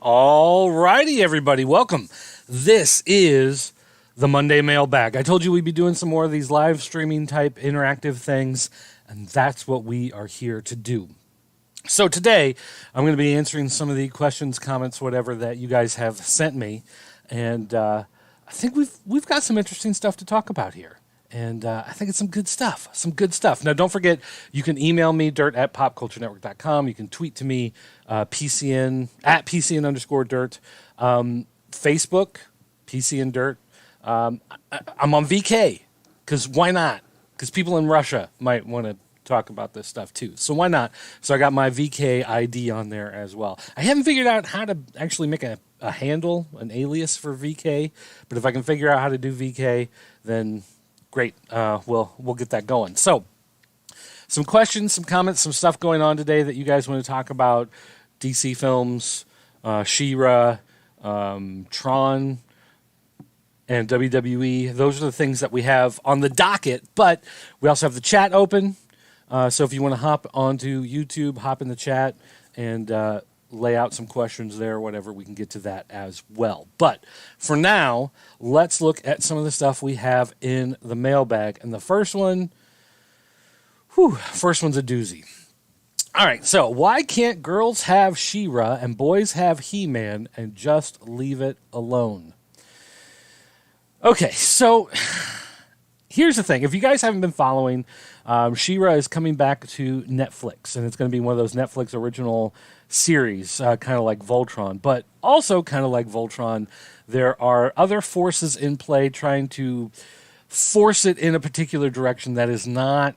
All righty, everybody. Welcome. This is the Monday Mailbag. I told you we'd be doing some more of these live streaming type interactive things, and that's what we are here to do. So today, I'm going to be answering some of the questions, comments, whatever that you guys have sent me, and I think we've got some interesting stuff to talk about here. And I think it's some good stuff. Now, don't forget, you can email me, dirt@popculturenetwork.com. You can tweet to me, PCN, at PCN_dirt. Facebook, PCN Dirt. I'm on VK, because why not? Because people in Russia might want to talk about this stuff too. So why not? So I got my VK ID on there as well. I haven't figured out how to actually make a handle, an alias for VK. But if I can figure out how to do VK, then great, we'll get that going. So, some questions, some comments, some stuff going on today that you guys want to talk about. DC films, She-Ra, Tron, and WWE. Those are the things that we have on the docket, but we also have the chat open. So if you want to hop onto YouTube, hop in the chat and lay out some questions there, whatever, we can get to that as well. But for now, let's look at some of the stuff we have in the mailbag. And the first one's a doozy. All right, so why can't girls have She-Ra and boys have He-Man and just leave it alone? Okay, so here's the thing. If you guys haven't been following, She-Ra is coming back to Netflix, and it's going to be one of those Netflix original series, kind of like Voltron. But also kind of like Voltron, there are other forces in play trying to force it in a particular direction that is not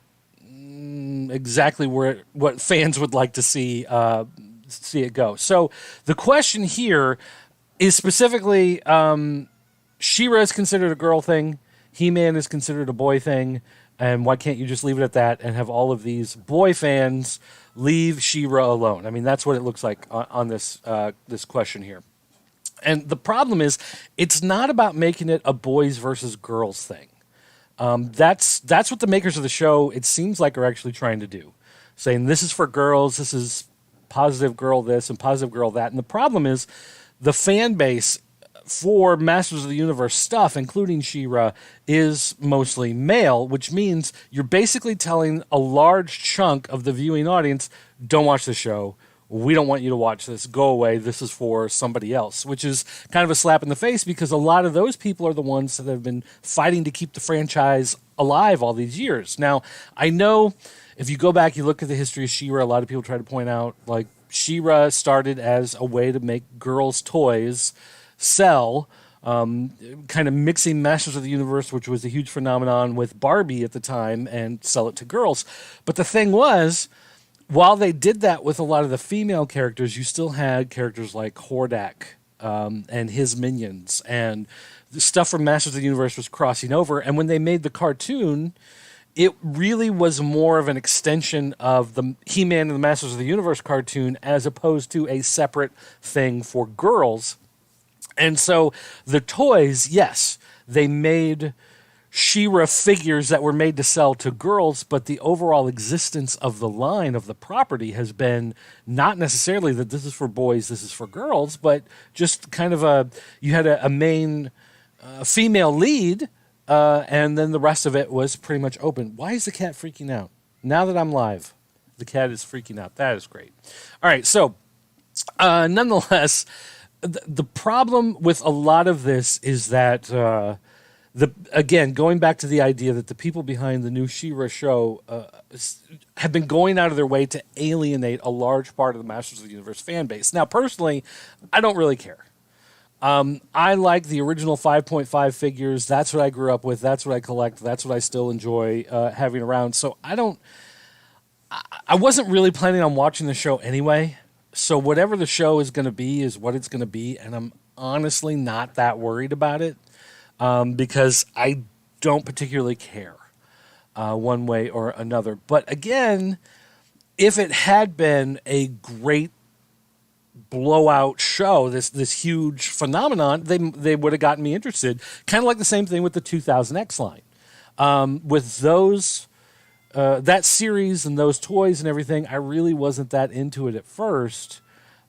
exactly what fans would like to see it go. So the question here is specifically, She-Ra is considered a girl thing, He-Man is considered a boy thing, and why can't you just leave it at that and have all of these boy fans leave She-Ra alone? I mean, that's what it looks like on this this question here. And the problem is, it's not about making it a boys versus girls thing. That's what the makers of the show, it seems like, are actually trying to do. Saying this is for girls, this is positive girl this and positive girl that. And the problem is, the fan base for Masters of the Universe stuff, including She-Ra, is mostly male, which means you're basically telling a large chunk of the viewing audience, don't watch the show. We don't want you to watch this. Go away. This is for somebody else, which is kind of a slap in the face because a lot of those people are the ones that have been fighting to keep the franchise alive all these years. Now, I know if you go back, you look at the history of She-Ra, a lot of people try to point out, like, She-Ra started as a way to make girls' toys sell, kind of mixing Masters of the Universe, which was a huge phenomenon, with Barbie at the time and sell it to girls. But the thing was, while they did that with a lot of the female characters, you still had characters like Hordak and his minions, and the stuff from Masters of the Universe was crossing over. And when they made the cartoon, it really was more of an extension of the He-Man and the Masters of the Universe cartoon as opposed to a separate thing for girls. And so the toys, yes, they made She-Ra figures that were made to sell to girls, but the overall existence of the line of the property has been not necessarily that this is for boys, this is for girls, but just kind of you had a main female lead, and then the rest of it was pretty much open. Why is the cat freaking out? Now that I'm live, the cat is freaking out. That is great. All right, so nonetheless, the problem with a lot of this is that, again, going back to the idea that the people behind the new She-Ra show have been going out of their way to alienate a large part of the Masters of the Universe fan base. Now, personally, I don't really care. I like the original 5.5 figures. That's what I grew up with. That's what I collect. That's what I still enjoy having around. So I wasn't really planning on watching the show anyway. So whatever the show is going to be is what it's going to be, and I'm honestly not that worried about it because I don't particularly care one way or another. But again, if it had been a great blowout show, this huge phenomenon, they would have gotten me interested. Kind of like the same thing with the 2000X line. With those that series and those toys and everything, I really wasn't that into it at first.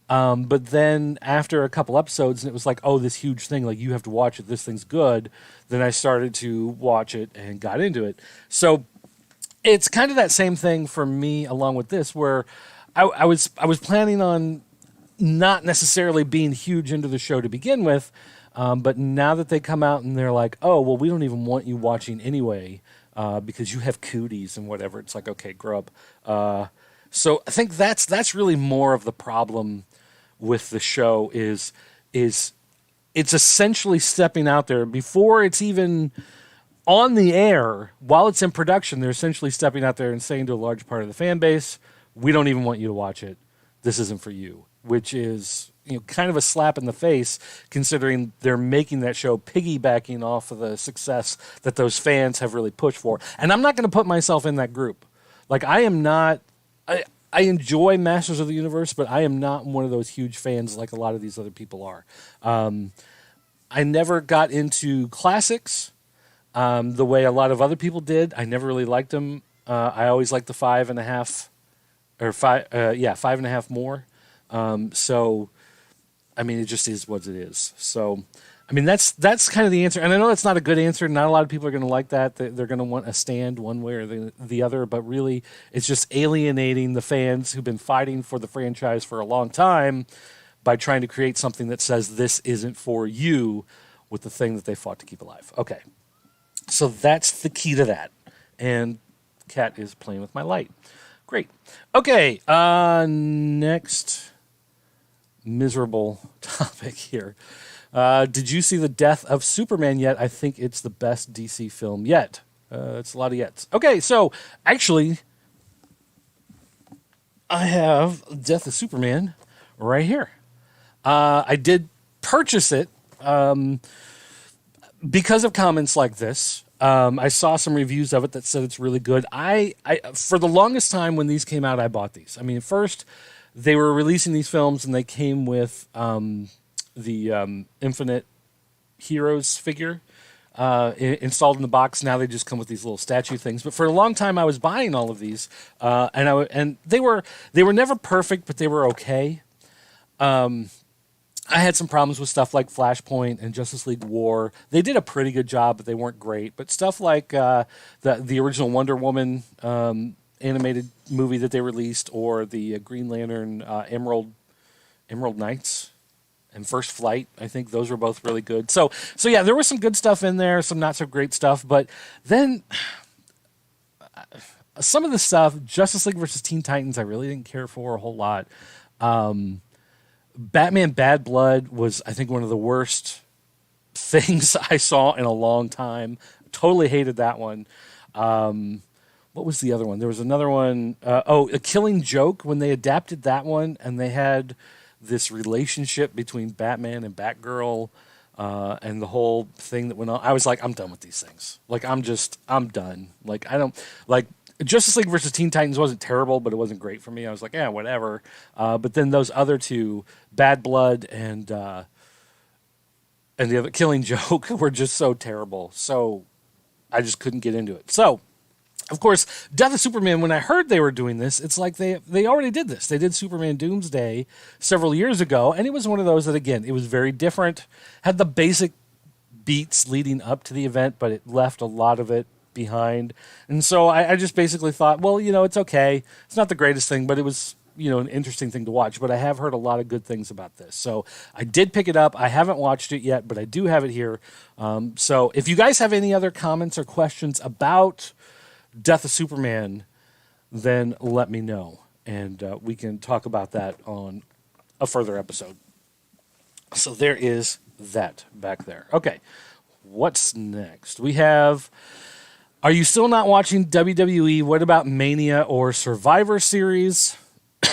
But then after a couple episodes, and it was like, oh, this huge thing, like you have to watch it. This thing's good. Then I started to watch it and got into it. So it's kind of that same thing for me, along with this, where I was planning on not necessarily being huge into the show to begin with, but now that they come out and they're like, oh, well, we don't even want you watching anyway because you have cooties and whatever. It's like, okay, grow up. So I think that's really more of the problem with the show is it's essentially stepping out there before it's even on the air. While it's in production, they're essentially stepping out there and saying to a large part of the fan base, we don't even want you to watch it. This isn't for you, which is kind of a slap in the face considering they're making that show piggybacking off of the success that those fans have really pushed for. And I'm not going to put myself in that group. Like I am not I enjoy Masters of the Universe, but I am not one of those huge fans like a lot of these other people are. I never got into classics the way a lot of other people did. I never really liked them. I always liked the 5.5 or 5.5 more. So, I mean, it just is what it is. So, I mean, that's kind of the answer. And I know that's not a good answer. Not a lot of people are going to like that. They're going to want a stand one way or the other. But really, it's just alienating the fans who've been fighting for the franchise for a long time by trying to create something that says this isn't for you with the thing that they fought to keep alive. Okay. So that's the key to that. And Cat is playing with my light. Great. Okay. Next miserable topic here. Did you see the death of Superman yet? I think it's the best DC film yet. It's a lot of yets. Okay, so actually, I have Death of Superman right here. I did purchase it because of comments like this. I saw some reviews of it that said it's really good. I for the longest time when these came out, I bought these. I mean, first they were releasing these films and they came with the Infinite Heroes figure installed in the box. Now they just come with these little statue things. But for a long time, I was buying all of these, and they were never perfect, but they were okay. I had some problems with stuff like Flashpoint and Justice League War. They did a pretty good job, but they weren't great. But stuff like the original Wonder Woman animated movie that they released, or the Green Lantern Emerald Knights and First Flight, I think those were both really good. So yeah, there was some good stuff in there, some not so great stuff. But then some of the stuff, Justice League versus Teen Titans, I really didn't care for a whole lot. Batman Bad Blood was, I think, one of the worst things I saw in a long time. Totally hated that one. What was the other one? There was another one. A Killing Joke, when they adapted that one and they had this relationship between Batman and Batgirl and the whole thing that went on. I was like, I'm done with these things. Like, I'm done. Like, I don't, like, Justice League versus Teen Titans wasn't terrible, but it wasn't great for me. I was like, yeah, whatever. But then those other two, Bad Blood and the other Killing Joke, were just so terrible. So I just couldn't get into it. So, of course, Death of Superman, when I heard they were doing this, it's like they already did this. They did Superman Doomsday several years ago, and it was one of those that, again, it was very different, had the basic beats leading up to the event, but it left a lot of it behind. And so I just basically thought, well, it's okay. It's not the greatest thing, but it was, an interesting thing to watch. But I have heard a lot of good things about this. So I did pick it up. I haven't watched it yet, but I do have it here. So if you guys have any other comments or questions about Death of Superman, then let me know, and we can talk about that on a further episode. So there is that back there. Okay, what's next? We have, are you still not watching WWE? What about Mania or Survivor Series?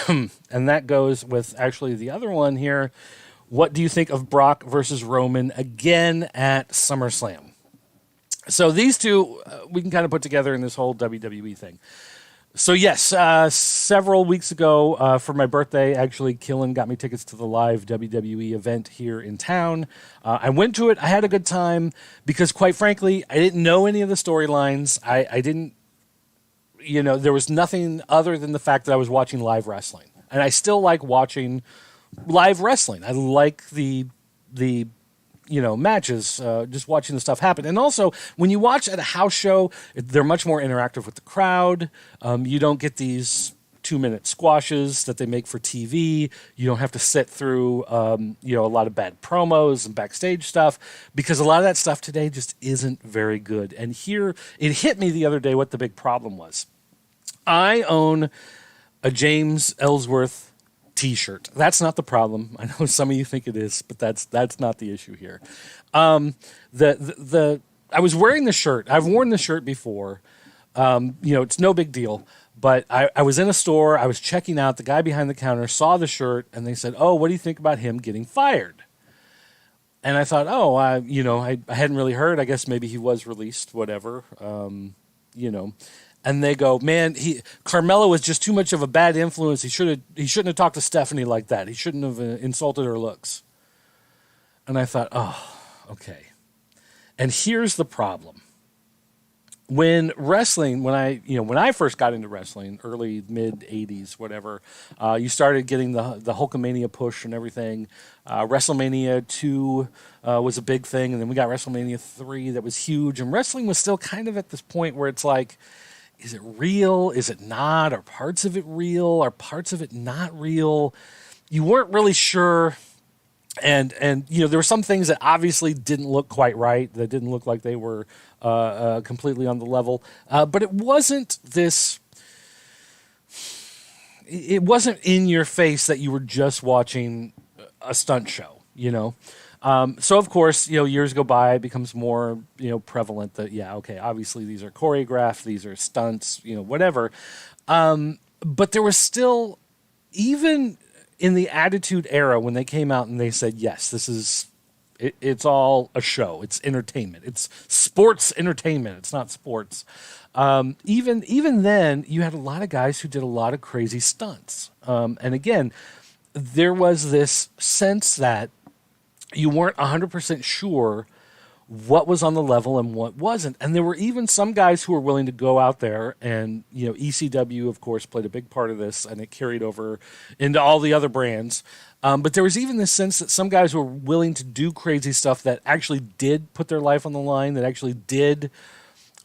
And that goes with actually the other one here. What do you think of Brock versus Roman again at SummerSlam? So these two, we can kind of put together in this whole WWE thing. So yes, several weeks ago for my birthday, actually, Killen got me tickets to the live WWE event here in town. I went to it. I had a good time because, quite frankly, I didn't know any of the storylines. I didn't, there was nothing other than the fact that I was watching live wrestling. And I still like watching live wrestling. I like the matches, just watching the stuff happen. And also, when you watch at a house show, they're much more interactive with the crowd. You don't get these 2-minute squashes that they make for TV. You don't have to sit through, a lot of bad promos and backstage stuff, because a lot of that stuff today just isn't very good. And here, it hit me the other day what the big problem was. I own a James Ellsworth T-shirt. That's not the problem. I know some of you think it is, but that's not the issue here. I was wearing the shirt. I've worn the shirt before. It's no big deal. But I was in a store. I was checking out. The guy behind the counter saw the shirt, and they said, "Oh, what do you think about him getting fired?" And I thought, I hadn't really heard. I guess maybe he was released, whatever. And they go, "Man, Carmelo was just too much of a bad influence. He shouldn't have talked to Stephanie like that. He shouldn't have insulted her looks." And I thought, oh, okay. And here's the problem. When I first got into wrestling, early mid '80s, whatever, you started getting the Hulkamania push and everything. WrestleMania 2 was a big thing, and then we got WrestleMania 3 that was huge. And wrestling was still kind of at this point where it's like, is it real? Is it not? Are parts of it real? Are parts of it not real? You weren't really sure. And there were some things that obviously didn't look quite right, that didn't look like they were completely on the level. But it wasn't this. It wasn't in your face that you were just watching a stunt show, So of course, years go by, it becomes more, prevalent that obviously these are choreographed, these are stunts, whatever. But there was still, even in the Attitude Era, when they came out and they said, yes, it's all a show. It's entertainment. It's sports entertainment. It's not sports. Even then, you had a lot of guys who did a lot of crazy stunts. And again, there was this sense that you weren't 100% sure what was on the level and what wasn't. And there were even some guys who were willing to go out there, and ECW, of course, played a big part of this, and it carried over into all the other brands. But there was even this sense that some guys were willing to do crazy stuff that actually did put their life on the line, that actually did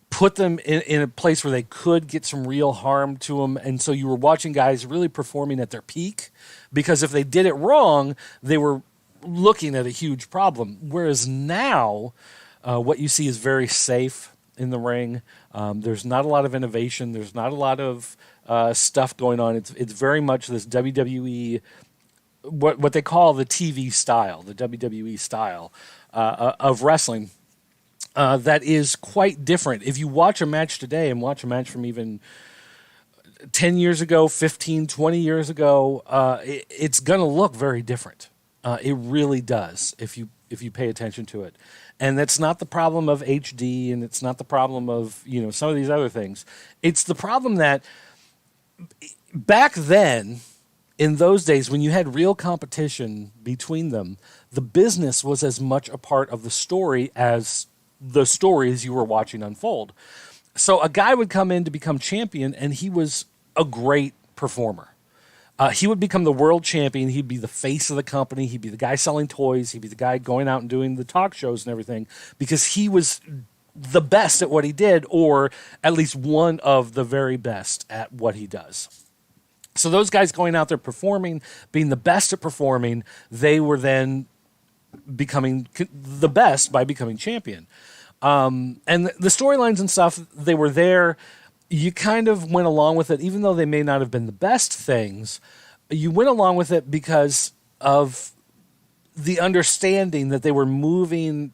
put them in a place where they could get some real harm to them. And so you were watching guys really performing at their peak, because if they did it wrong, they were looking at a huge problem. Whereas now, what you see is very safe in the ring. There's not a lot of innovation. There's not a lot of stuff going on. It's very much this WWE, what they call the TV style, the WWE style of wrestling. That is quite different. If you watch a match today and watch a match from even 10 years ago, 15, 20 years ago, it's going to look very different. It really does if you pay attention to it. And that's not the problem of HD, and it's not the problem of some of these other things. It's the problem that back then, in those days, when you had real competition between them, the business was as much a part of the story as the stories you were watching unfold. So a guy would come in to become champion, and he was a great performer. He would become the world champion. He'd be the face of the company. He'd be the guy selling toys. He'd be the guy going out and doing the talk shows and everything, because he was the best at what he did, or at least one of the very best at what he does. So those guys going out there performing, being the best at performing, they were then becoming the best by becoming champion. And the storylines and stuff, they were there. You kind of went along with it, even though they may not have been the best things. You went along with it because of the understanding that they were moving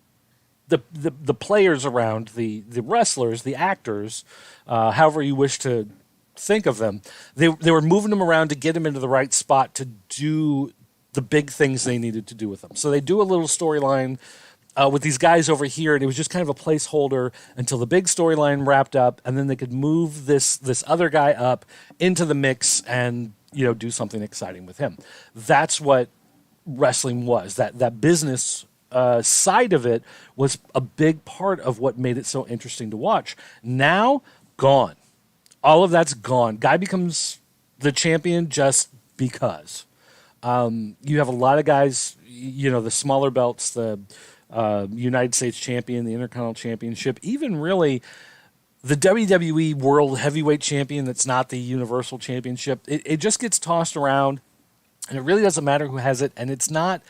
the players around, the wrestlers, the actors, however you wish to think of them. They were moving them around to get them into the right spot to do the big things they needed to do with them. So they do a little storyline with these guys over here, and it was just kind of a placeholder until the big storyline wrapped up, and then they could move this other guy up into the mix and do something exciting with him. That's what wrestling was. That business side of it was a big part of what made it so interesting to watch. Now, gone. All of that's gone. Guy becomes the champion just because. You have a lot of guys, the smaller belts, the United States champion, the Intercontinental Championship, even really the WWE World Heavyweight Champion that's not the Universal Championship. It just gets tossed around, and it really doesn't matter who has it, and it's not.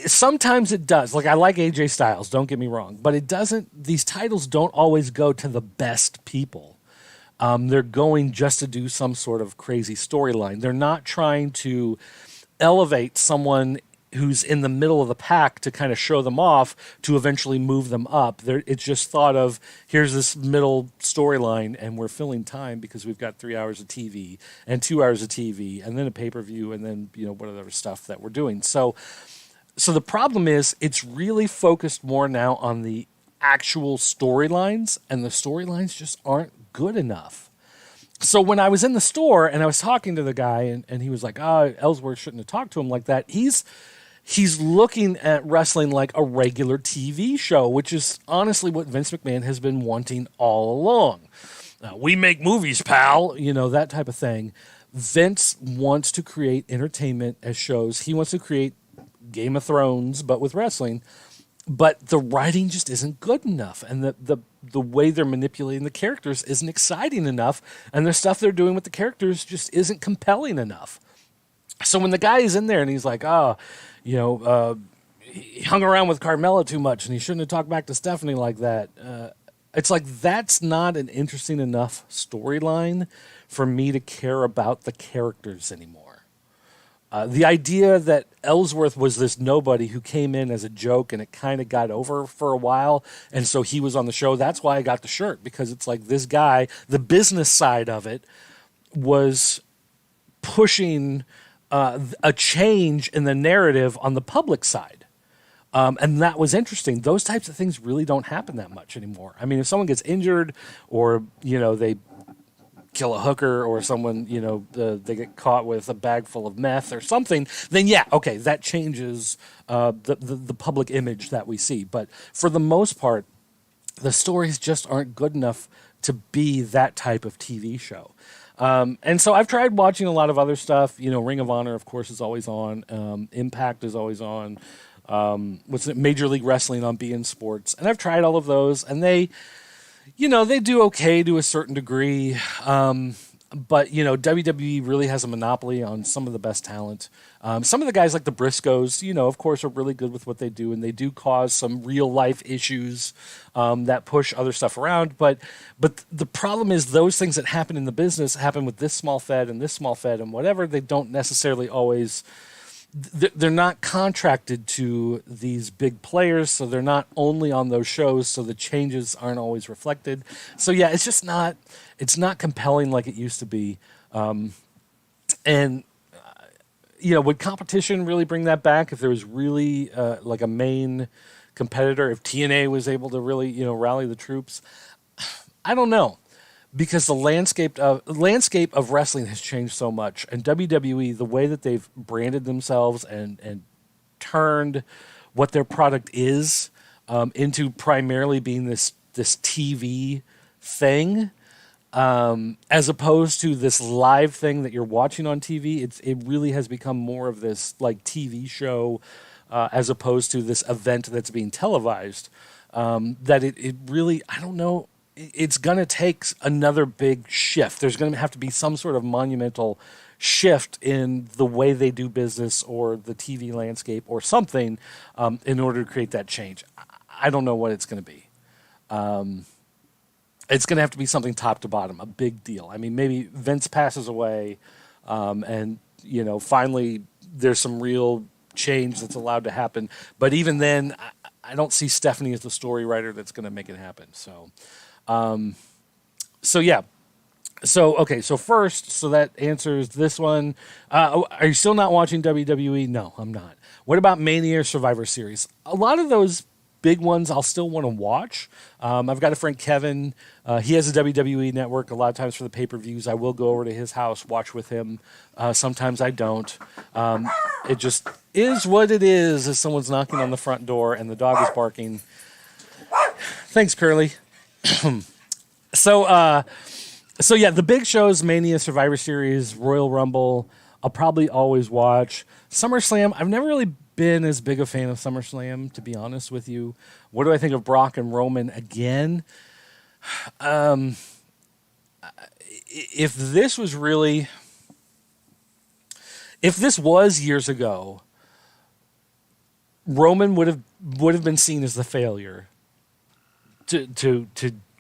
Sometimes it does. Like, I like AJ Styles, don't get me wrong, but it doesn't. These titles don't always go to the best people. They're going just to do some sort of crazy storyline. They're not trying to elevate someone who's in the middle of the pack to kind of show them off to eventually move them up. It's just thought of, here's this middle storyline, and we're filling time because we've got 3 hours of TV and 2 hours of TV and then a pay-per-view and then, whatever stuff that we're doing. So the problem is it's really focused more now on the actual storylines, and the storylines just aren't good enough. So when I was in the store and I was talking to the guy and he was like, Ellsworth shouldn't have talked to him like that. He's looking at wrestling like a regular TV show, which is honestly what Vince McMahon has been wanting all along. We make movies, pal, that type of thing. Vince wants to create entertainment as shows. He wants to create Game of Thrones, but with wrestling. But the writing just isn't good enough, and the way they're manipulating the characters isn't exciting enough, and the stuff they're doing with the characters just isn't compelling enough. So when the guy is in there and he's like, he hung around with Carmella too much, and he shouldn't have talked back to Stephanie like that. It's like, that's not an interesting enough storyline for me to care about the characters anymore. The idea that Ellsworth was this nobody who came in as a joke and it kind of got over for a while, and so he was on the show, that's why I got the shirt, because it's like this guy, the business side of it, was pushing a change in the narrative on the public side. And that was interesting. Those types of things really don't happen that much anymore. I mean, if someone gets injured or, they kill a hooker, or someone, they get caught with a bag full of meth or something, then yeah, okay, that changes the public image that we see. But for the most part, the stories just aren't good enough to be that type of TV show. And so I've tried watching a lot of other stuff. Ring of Honor, of course, is always on. Impact is always on. Major League Wrestling on beIN Sports. And I've tried all of those, and they do okay to a certain degree. But, WWE really has a monopoly on some of the best talent. Some of the guys like the Briscoes, of course, are really good with what they do, and they do cause some real-life issues that push other stuff around. But the problem is those things that happen in the business happen with this small fed and this small fed and whatever. They don't necessarily always... They're not contracted to these big players, so they're not only on those shows, so the changes aren't always reflected. So yeah, it's just not compelling like it used to be. Would competition really bring that back? If there was really like a main competitor, if TNA was able to really rally the troops, I don't know. Because the landscape of wrestling has changed so much, and WWE, the way that they've branded themselves and turned what their product is into primarily being this TV thing, as opposed to this live thing that you're watching on TV. It really has become more of this like TV show as opposed to this event that's being televised. That it really, I don't know. It's going to take another big shift. There's going to have to be some sort of monumental shift in the way they do business or the TV landscape or something in order to create that change. I don't know what it's going to be. It's going to have to be something top to bottom, a big deal. I mean, maybe Vince passes away and, finally there's some real change that's allowed to happen. But even then, I don't see Stephanie as the story writer that's going to make it happen. So first, that answers this one. Are you still not watching WWE? No, I'm not. What about Mania or Survivor Series? A lot of those big ones I'll still want to watch. I've got a friend, Kevin. He has a WWE network. A lot of times for the pay-per-views, I will go over to his house, watch with him. Sometimes I don't. It just is what it is as someone's knocking on the front door and the dog is barking. Thanks, Curly. So yeah, the big shows, Mania, Survivor Series, Royal Rumble, I'll probably always watch SummerSlam. I've never really been as big a fan of SummerSlam, to be honest with you. What do I think of Brock and Roman again? If this was really, if this was years ago, Roman would have been seen as the failure to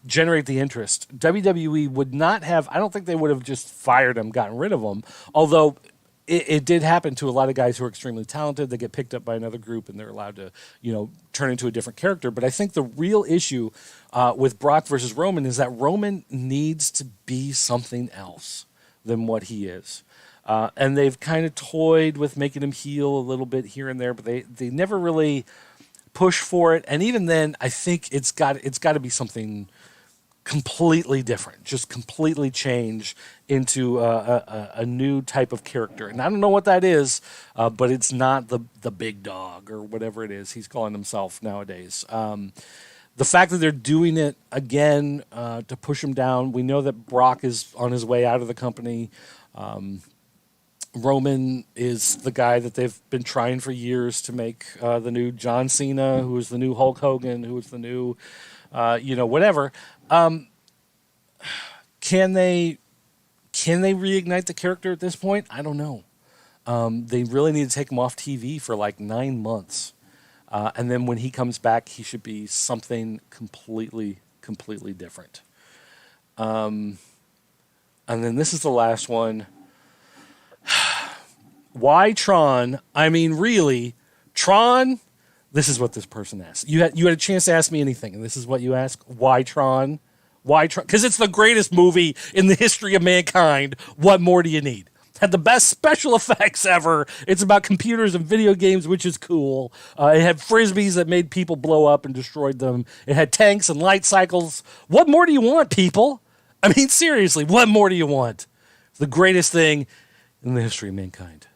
generate the interest. WWE would not have. I don't think they would have just fired him, gotten rid of him. Although it did happen to a lot of guys who are extremely talented. They get picked up by another group and they're allowed to, turn into a different character. But I think the real issue with Brock versus Roman is that Roman needs to be something else than what he is. And they've kind of toyed with making him heel a little bit here and there, but they never really push for it. And even then, I think it's got to be something completely different, just completely change into a new type of character. And I don't know what that is, but it's not the big dog or whatever it is he's calling himself nowadays. The fact that they're doing it again to push him down, we know that Brock is on his way out of the company. Roman is the guy that they've been trying for years to make the new John Cena, who is the new Hulk Hogan, who is the new, whatever. Can they reignite the character at this point? I don't know. They really need to take him off TV for like 9 months. And then when he comes back, he should be something completely different. And then this is the last one. Why Tron? I mean, really, Tron? This is what this person asked. You had a chance to ask me anything, and this is what you ask. Why Tron? Why Tron? Because it's the greatest movie in the history of mankind. What more do you need? Had the best special effects ever. It's about computers and video games, which is cool. It had frisbees that made people blow up and destroyed them. It had tanks and light cycles. What more do you want, people? I mean, seriously, what more do you want? It's the greatest thing in the history of mankind.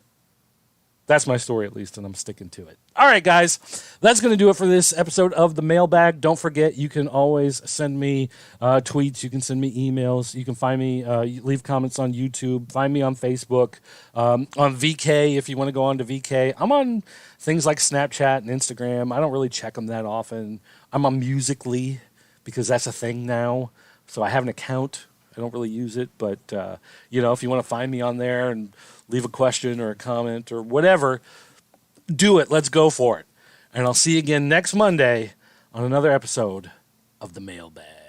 That's my story, at least, and I'm sticking to it. All right, guys, that's going to do it for this episode of the Mailbag. Don't forget, you can always send me tweets. You can send me emails. You can find me, leave comments on YouTube. Find me on Facebook, on VK if you want to go on to VK. I'm on things like Snapchat and Instagram. I don't really check them that often. I'm on Musical.ly because that's a thing now, so I have an account. I don't really use it, but, if you want to find me on there and leave a question or a comment or whatever, do it. Let's go for it. And I'll see you again next Monday on another episode of the Mailbag.